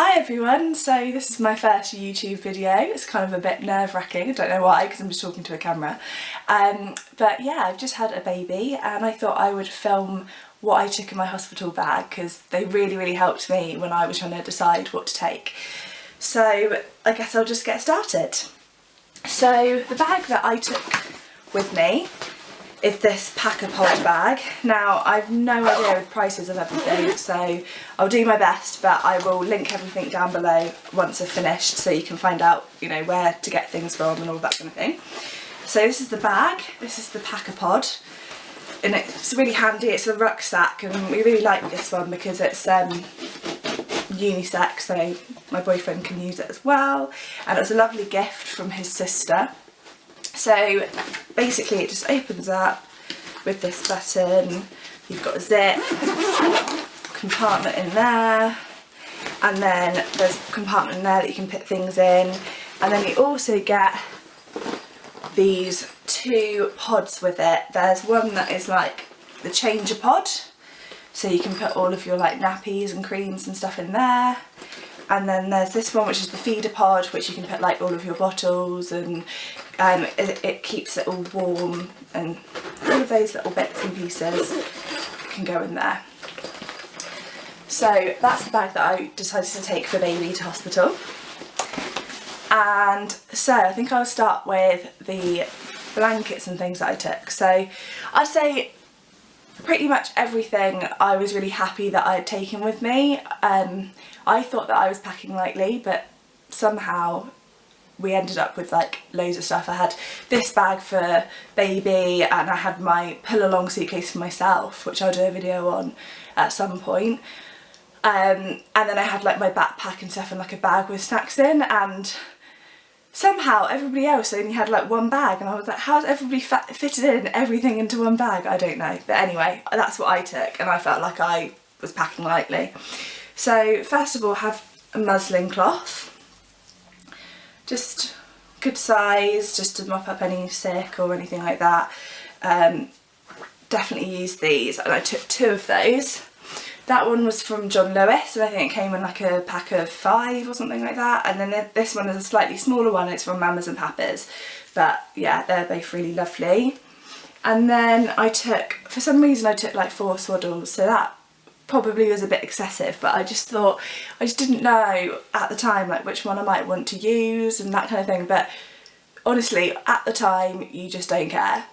Hi everyone, so this is my first YouTube video. It's kind of a bit nerve-wracking, I don't know why because I'm just talking to a camera. But yeah, I've just had a baby and I thought I would film what I took in my hospital bag because they really helped me when I was trying to decide what to take. So I guess I'll just get started. So the bag that I took with me is this Pacapod bag. Now I've no idea with prices of everything, so I'll do my best, but I will link everything down below once I've finished so you can find out, you know, where to get things from and all that kind of thing. So this is the bag, this is the Pacapod, and it's really handy. It's a rucksack and we really like this one because it's unisex, so my boyfriend can use it as well, and it was a lovely gift from his sister. So basically it just opens up with this button. You've got a zip, compartment in there, and then there's a compartment in there that you can put things in, and then you also get these two pods with it. There's one that is like the changer pod, so you can put all of your like nappies and creams and stuff in there. And then there's this one which is the feeder pod, which you can put like all of your bottles, and it keeps it all warm, and all of those little bits and pieces can go in there. So that's the bag that I decided to take for baby to hospital. And so I think I'll start with the blankets and things that I took. So I'd say pretty much everything I was really happy that I had taken with me. I thought that I was packing lightly, but somehow we ended up with like loads of stuff. I had this bag for baby and I had my pull-along suitcase for myself, which I'll do a video on at some point. And then I had like my backpack and stuff and like a bag with snacks in, and somehow everybody else only had like one bag, and I was like, how's everybody fitted in everything into one bag? I don't know. But anyway, that's what I took and I felt like I was packing lightly. So first of all, have a muslin cloth, just good size, just to mop up any sick or anything like that. Definitely use these, and I took two of those. That one was from John Lewis, and I think it came in like a pack of 5 or something like that. And then this one is a slightly smaller one, it's from Mamas and Papas. But yeah, they're both really lovely. And then I took, for some reason I took like 4 swaddles, so that probably was a bit excessive, but I just thought, I just didn't know at the time like which one I might want to use and that kind of thing. But honestly, at the time, you just don't care.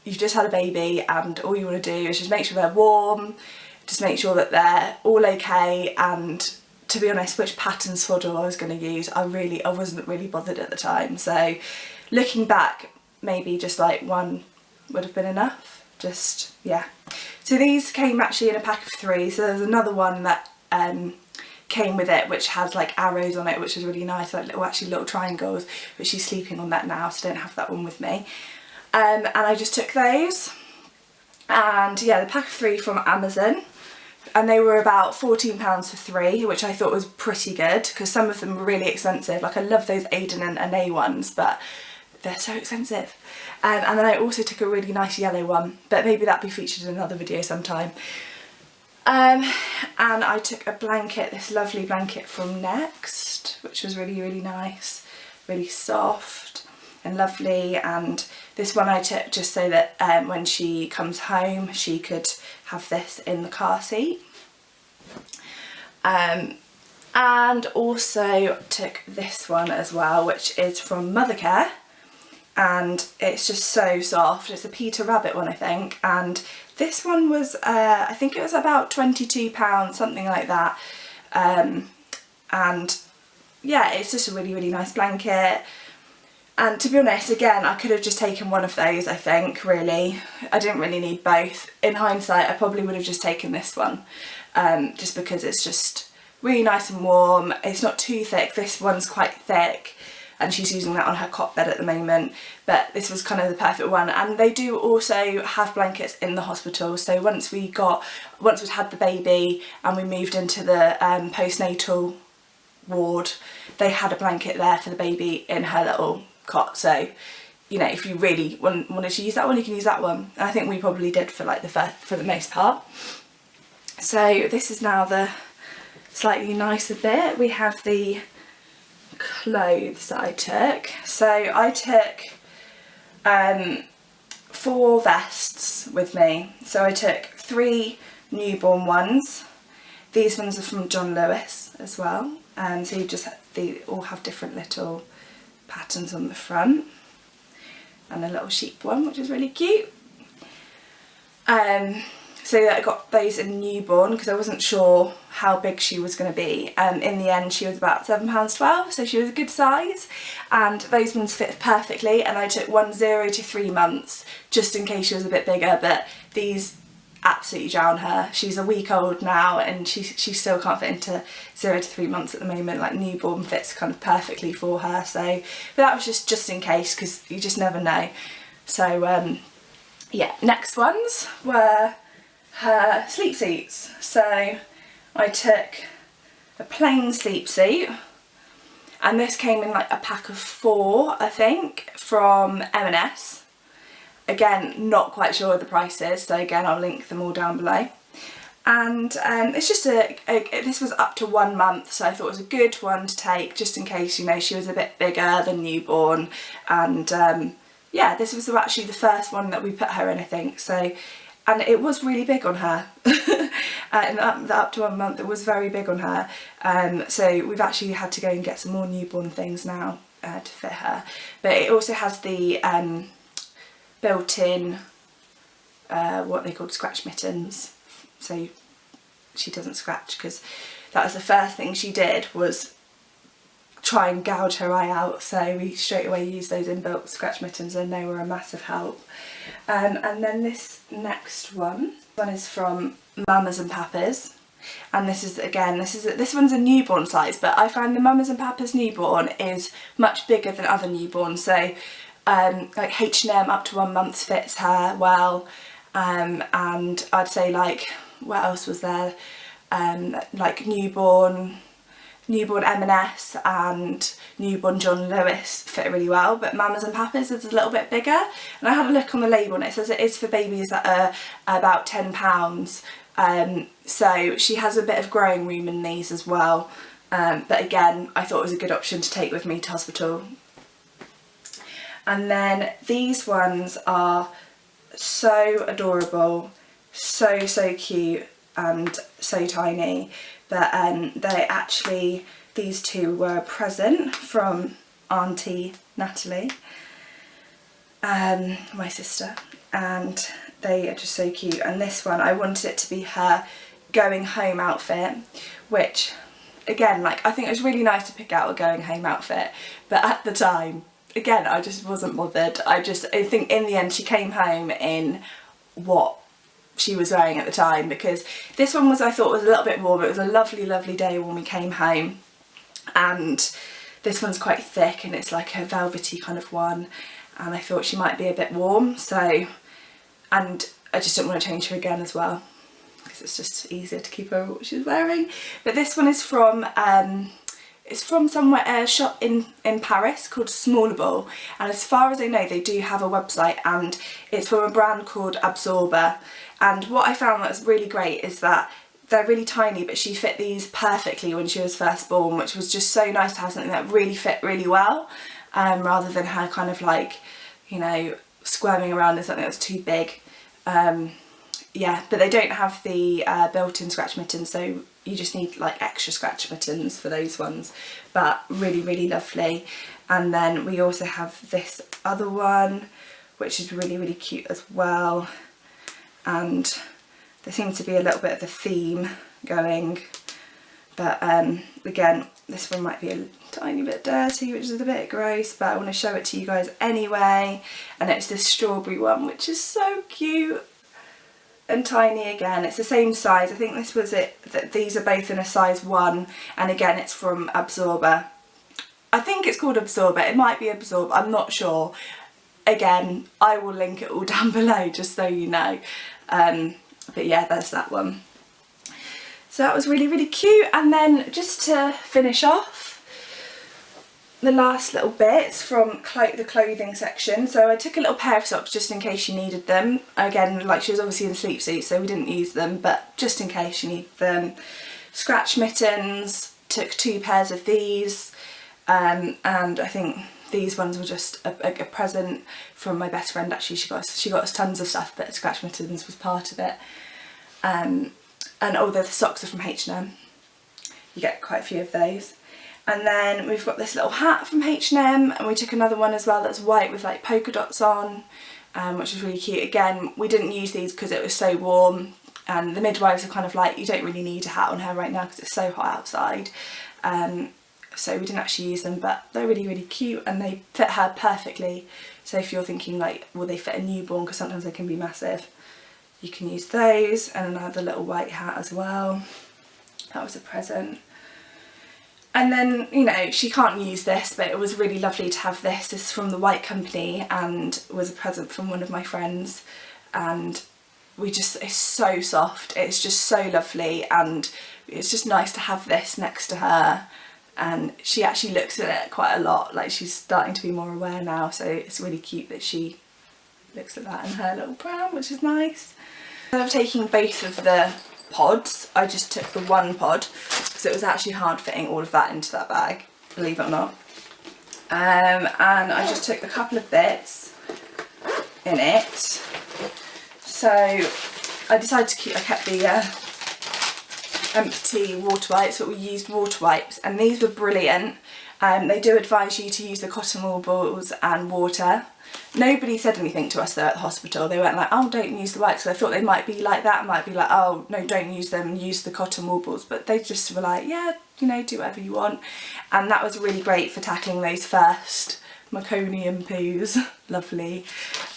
You've just had a baby and all you want to do is just make sure they're warm, just make sure that they're all okay. And to be honest, which pattern swaddle I was going to use, I wasn't really bothered at the time. So looking back, maybe just like one would have been enough. Just, yeah. So these came actually in a pack of 3. So there's another one that came with it which has like arrows on it, which is really nice, like little triangles, but she's sleeping on that now, so I don't have that one with me. And I just took those. And yeah, the pack of 3 from Amazon, and they were about £14 for 3, which I thought was pretty good because some of them were really expensive. Like I love those Aden and A ones, but they're so expensive. And then I also took a really nice yellow one, but maybe that'll be featured in another video sometime. And I took a blanket, this lovely blanket from Next, which was really nice, really soft and lovely. And this one I took just so that when she comes home she could have this in the car seat. And also took this one as well, which is from Mothercare, and it's just so soft. It's a Peter Rabbit one, I think, and this one was I think it was about £22, something like that. And yeah, it's just a really nice blanket. And to be honest, again, I could have just taken one of those, I think, really. I didn't really need both. In hindsight, I probably would have just taken this one, just because it's just really nice and warm. It's not too thick. This one's quite thick, and she's using that on her cot bed at the moment, but this was kind of the perfect one. And they do also have blankets in the hospital, so once we'd had the baby and we moved into the postnatal ward, they had a blanket there for the baby in her little cot. So, you know, if you really wanted to use that one, you can use that one. And I think we probably did for like for the most part. So this is now the slightly nicer bit, we have the clothes that I took. So I took 4 vests with me. So I took 3 newborn ones. These ones are from John Lewis as well. So they all have different little patterns on the front, and a little sheep one, which is really cute. So I got those in newborn because I wasn't sure how big she was going to be. In the end she was about £7.12, so she was a good size, and those ones fit perfectly, and I took one 0 to 3 months just in case she was a bit bigger, but these absolutely drown her. She's a week old now and she still can't fit into 0 to 3 months at the moment. Like newborn fits kind of perfectly for her, so but that was just in case, because you just never know. So yeah, next ones were her sleep suits. So I took a plain sleep suit, and this came in like a pack of 4, I think, from M&S. Again, not quite sure of the prices, so again I'll link them all down below. And it's just this was up to 1 month, so I thought it was a good one to take just in case, you know, she was a bit bigger than newborn. And yeah, this was actually the first one that we put her in, I think. So, and it was really big on her. And up to 1 month, it was very big on her. So we've actually had to go and get some more newborn things now to fit her. But it also has the built-in what they called scratch mittens, so she doesn't scratch, because that was the first thing she did, was try and gouge her eye out, so we straight away used those inbuilt scratch mittens, and they were a massive help. And then this next one is from Mamas and Papas, and this one's a newborn size, but I find the Mamas and Papas newborn is much bigger than other newborns. So like H&M up to 1 month fits her well, and I'd say, like, what else was there, like newborn M&S and newborn John Lewis fit really well, but Mamas and Papas is a little bit bigger. And I had a look on the label and it says it is for babies that are about £10. So she has a bit of growing room in these as well, but again I thought it was a good option to take with me to hospital. And then these ones are so adorable, so cute and so tiny, but these two were a present from Auntie Natalie, my sister, and they are just so cute. And this one, I wanted it to be her going home outfit, which again, like, I think it was really nice to pick out a going home outfit, but at the time, again, I just wasn't bothered. I think in the end she came home in what she was wearing at the time, because this one I thought was a little bit warm. It was a lovely day when we came home, and this one's quite thick and it's like a velvety kind of one, and I thought she might be a bit warm, so, and I just didn't want to change her again as well, because it's just easier to keep her what she's wearing. But this one is from it's from somewhere, a shop in Paris called Smallable, and as far as I know they do have a website, and it's from a brand called Absorber. And what I found that was really great is that they're really tiny, but she fit these perfectly when she was first born, which was just so nice to have something that really fit really well, rather than her kind of like, you know, squirming around in something that's too big. Yeah, but they don't have the built-in scratch mittens, so you just need like extra scratch mittens for those ones, but really lovely. And then we also have this other one, which is really cute as well, and there seems to be a little bit of a theme going, but again, this one might be a tiny bit dirty, which is a bit gross, but I want to show it to you guys anyway. And it's this strawberry one, which is so cute and tiny again. It's the same size. I think this was it, that these are both in a size 1, and again it's from Absorber. I think it's called Absorber, it might be Absorb, I'm not sure. Again, I will link it all down below just so you know. But yeah, there's that one. So that was really cute. And then just to finish off, the last little bits from the clothing section. So I took a little pair of socks just in case she needed them. Again, like, she was obviously in a sleep suit, so we didn't use them, but just in case she needed them. Scratch mittens, took 2 pairs of these, and I think these ones were just a present from my best friend actually. She got us tons of stuff, but scratch mittens was part of it. And although the socks are from H&M, you get quite a few of those. And then we've got this little hat from H&M, and we took another one as well that's white with like polka dots on, which is really cute. Again, we didn't use these because it was so warm, and the midwives are kind of like, you don't really need a hat on her right now because it's so hot outside. So we didn't actually use them, but they're really, really cute and they fit her perfectly. So if you're thinking like, will they fit a newborn, because sometimes they can be massive, you can use those. And another little white hat as well. That was a present. And then, you know, she can't use this, but it was really lovely to have this. This is from the White Company and was a present from one of my friends. And it's so soft, it's just so lovely, and it's just nice to have this next to her. And she actually looks at it quite a lot, like she's starting to be more aware now, so it's really cute that she looks at that in her little pram, which is nice. Instead of taking both of the pods, I just took the one pod, because it was actually hard fitting all of that into that bag, believe it or not. And I just took a couple of bits in it. So I decided to I kept the empty water wipes, but we used water wipes, and these were brilliant. They do advise you to use the cotton wool balls and water. Nobody said anything to us though at the hospital. They weren't like, oh, don't use the wipes. So I thought they might be like that, might be like, oh no, don't use them, use the cotton wool balls. But they just were like, yeah, you know, do whatever you want. And that was really great for tackling those first meconium poos. Lovely.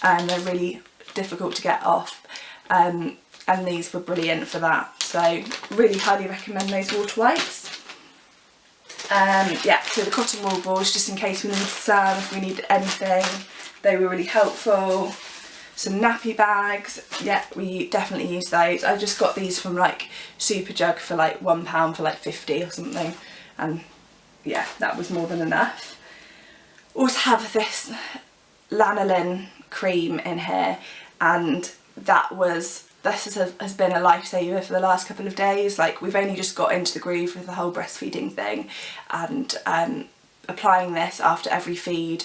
And they're really difficult to get off. And these were brilliant for that. So really highly recommend those water wipes. Yeah, so the cotton wool balls, just in case we need some, if we need anything, they were really helpful. Some nappy bags, yeah, we definitely use those. I just got these from like Super Jug for like £1 for like 50 or something, and yeah, that was more than enough. Also have this lanolin cream in here, and this has been a lifesaver for the last couple of days. Like, we've only just got into the groove with the whole breastfeeding thing, and applying this after every feed,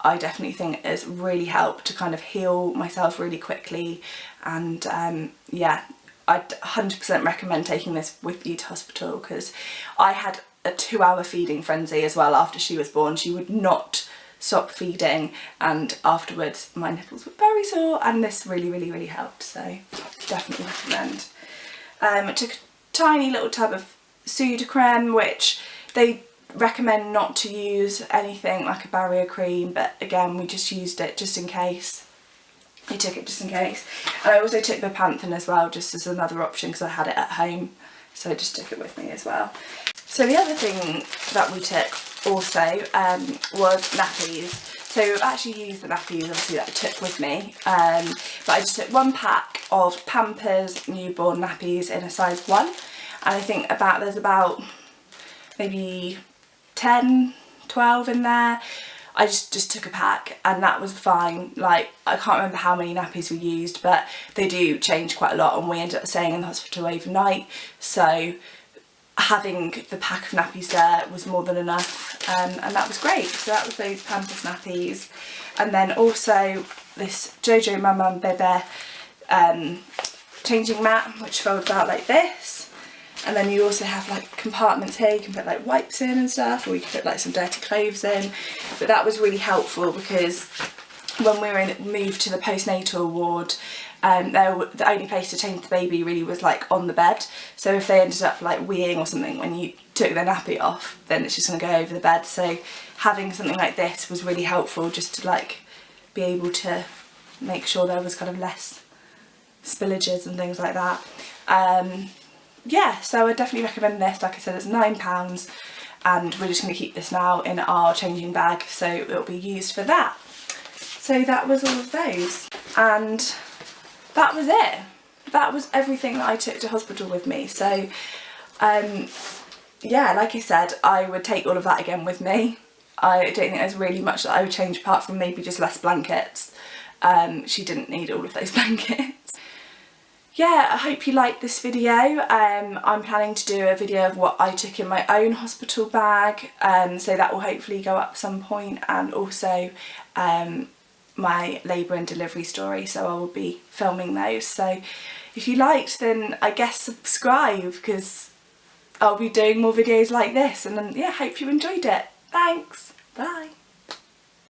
I definitely think has really helped to kind of heal myself really quickly. And yeah, I'd 100% recommend taking this with you to hospital, because I had a 2-hour feeding frenzy as well after she was born. She would not stop feeding, and afterwards my nipples were very sore, and this really, really, really helped. So definitely recommend. I took a tiny little tub of Sudocrem, which they recommend not to use anything like a barrier cream, but again, we just used it just in case. I took it just in case. And I also took the Bepanthen as well, just as another option, because I had it at home, so I just took it with me as well. So the other thing that we took also was nappies. So I've actually used the nappies, obviously, that I took with me, but I just took 1 pack of Pampers newborn nappies in a size 1, and I think there's about maybe 10, 12 in there. I just took a pack, and that was fine. Like, I can't remember how many nappies we used, but they do change quite a lot, and we ended up staying in the hospital overnight, so having the pack of nappies there was more than enough, and that was great. So that was those Pampers nappies. And then also this Jojo Mama Bebe changing mat, which folds out like this. And then you also have like compartments here, you can put like wipes in and stuff, or you can put like some dirty clothes in. But that was really helpful, because when we were moved to the postnatal ward, the only place to change the baby really was like on the bed. So if they ended up like weeing or something when you took their nappy off, then it's just going to go over the bed. So having something like this was really helpful, just to like be able to make sure there was kind of less spillages and things like that. Yeah, so I definitely recommend this. Like I said, it's £9, and we're just going to keep this now in our changing bag, so it'll be used for that. So that was all of those, and that was it. That was everything that I took to hospital with me. So yeah, like I said, I would take all of that again with me. I don't think there's really much that I would change, apart from maybe just less blankets. She didn't need all of those blankets. yeah, I hope you liked this video. I'm planning to do a video of what I took in my own hospital bag, so that will hopefully go up some point, and also my labour and delivery story, so I will be filming those. So if you liked, then I guess subscribe, because I'll be doing more videos like this, and then yeah, hope you enjoyed it. Thanks, bye.